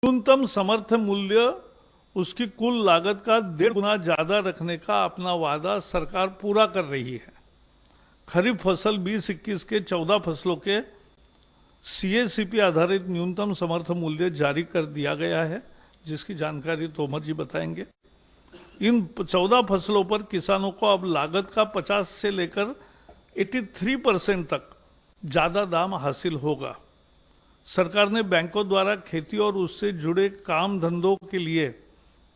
न्यूनतम समर्थन मूल्य उसकी कुल लागत का 1.5 गुना ज्यादा रखने का अपना वादा सरकार पूरा कर रही है। खरीफ फसल 20-21 के 14 फसलों के CACP आधारित न्यूनतम समर्थन मूल्य जारी कर दिया गया है, जिसकी जानकारी तोमर जी बताएंगे। इन 14 फसलों पर किसानों को अब लागत का 50 से लेकर 83% तक ज्यादा दाम हासिल होगा। सरकार ने बैंकों द्वारा खेती और उससे जुड़े काम धंधों के लिए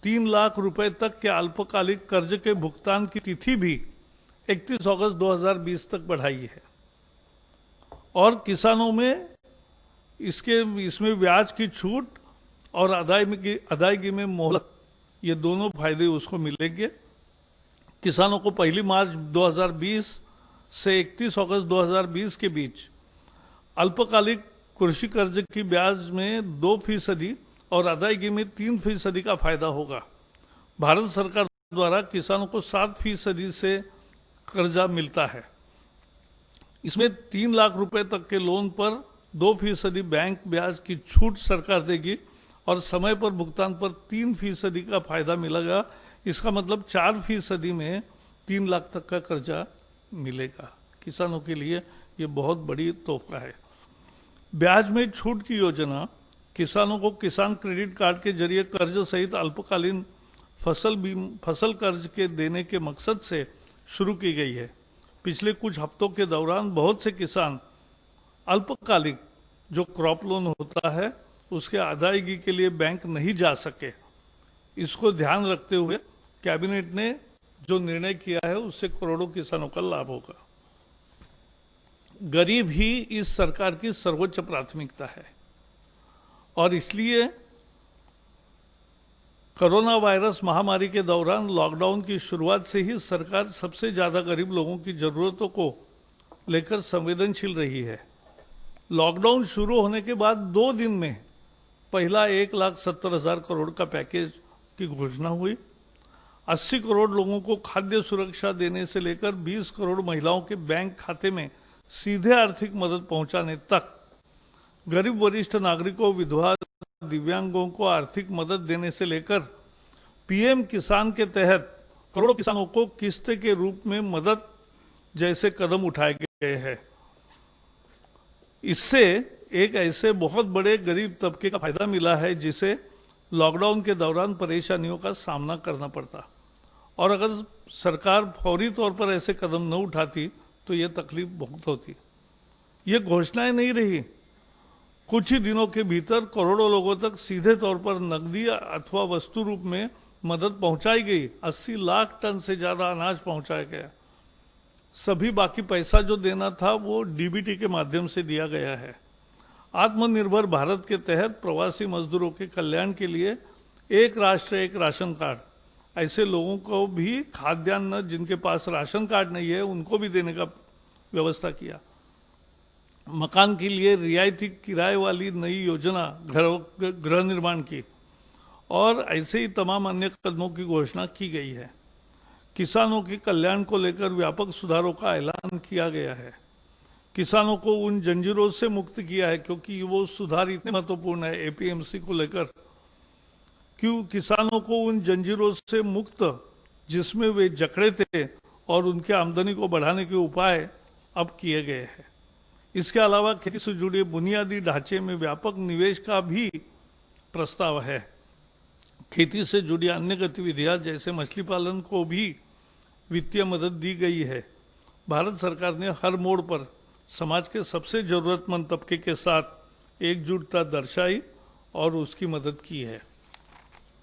3 लाख रुपए तक के अल्पकालिक कर्ज के भुगतान की तिथि भी 31 अगस्त 2020 तक बढ़ाई है और किसानों में इसमें ब्याज की छूट और अदायगी में मोहलत, ये दोनों फायदे उसको मिलेंगे। किसानों को 1 मार्च 2020 से 31 अगस्त 2020 के बीच अल्पकालिक कृषि कर्ज की ब्याज में 2% और अदायगी में 3% का फायदा होगा। भारत सरकार द्वारा किसानों को 7% से कर्जा मिलता है। इसमें 3 लाख रुपए तक के लोन पर 2% बैंक ब्याज की छूट सरकार देगी और समय पर भुगतान पर 3% का फायदा मिलेगा। इसका मतलब 4% में 3 लाख तक का कर्जा मिलेगा। किसानों के लिए ये बहुत बड़ी तोहफा है। ब्याज में छूट की योजना किसानों को किसान क्रेडिट कार्ड के जरिए कर्ज सहित अल्पकालीन फसल कर्ज के देने के मकसद से शुरू की गई है। पिछले कुछ हफ्तों के दौरान बहुत से किसान अल्पकालिक जो क्रॉप लोन होता है उसके अदायगी के लिए बैंक नहीं जा सके। इसको ध्यान रखते हुए कैबिनेट ने जो निर्णय किया है उससे करोड़ों किसानों का लाभ होगा। गरीब ही इस सरकार की सर्वोच्च प्राथमिकता है और इसलिए कोरोना वायरस महामारी के दौरान लॉकडाउन की शुरुआत से ही सरकार सबसे ज्यादा गरीब लोगों की जरूरतों को लेकर संवेदनशील रही है। लॉकडाउन शुरू होने के बाद 2 दिन में पहला 1,70,000 करोड़ का पैकेज की घोषणा हुई। 80 करोड़ लोगों को खाद्य सुरक्षा देने से लेकर 20 करोड़ महिलाओं के बैंक खाते में सीधे आर्थिक मदद पहुंचाने तक, गरीब वरिष्ठ नागरिकों, विधवा, दिव्यांगों को आर्थिक मदद देने से लेकर PM किसान के तहत करोड़ों किसानों को किस्त के रूप में मदद जैसे कदम उठाए गए हैं। इससे एक ऐसे बहुत बड़े गरीब तबके का फायदा मिला है जिसे लॉकडाउन के दौरान परेशानियों का सामना करना पड़ता, और अगर सरकार फौरी तौर पर ऐसे कदम न उठाती तो यह तकलीफ बहुत होती। ये घोषणाएं नहीं रही, कुछ ही दिनों के भीतर करोड़ों लोगों तक सीधे तौर पर नकदी अथवा वस्तु रूप में मदद पहुंचाई गई। 80 लाख टन से ज्यादा अनाज पहुंचाया गया। सभी बाकी पैसा जो देना था वो DBT के माध्यम से दिया गया है। आत्मनिर्भर भारत के तहत प्रवासी मजदूरों के कल्याण के लिए एक राष्ट्र एक राशन कार्ड, ऐसे लोगों को भी खाद्यान्न जिनके पास राशन कार्ड नहीं है उनको भी देने का व्यवस्था किया। मकान के लिए रियायती किराए वाली नई योजना गृह निर्माण की, और ऐसे ही तमाम अन्य कदमों की घोषणा की गई है। किसानों के कल्याण को लेकर व्यापक सुधारों का ऐलान किया गया है। किसानों को उन जंजीरों से मुक्त किया है, क्योंकि वो सुधार इतने महत्वपूर्ण है APMC को लेकर। क्यों किसानों को उन जंजीरों से मुक्त जिसमें वे जकड़े थे और उनके आमदनी को बढ़ाने के उपाय अब किए गए हैं। इसके अलावा खेती से जुड़े बुनियादी ढांचे में व्यापक निवेश का भी प्रस्ताव है। खेती से जुड़ी अन्य गतिविधियां जैसे मछली पालन को भी वित्तीय मदद दी गई है। भारत सरकार ने हर मोड़ पर समाज के सबसे जरूरतमंद तबके के साथ एकजुटता दर्शाई और उसकी मदद की है।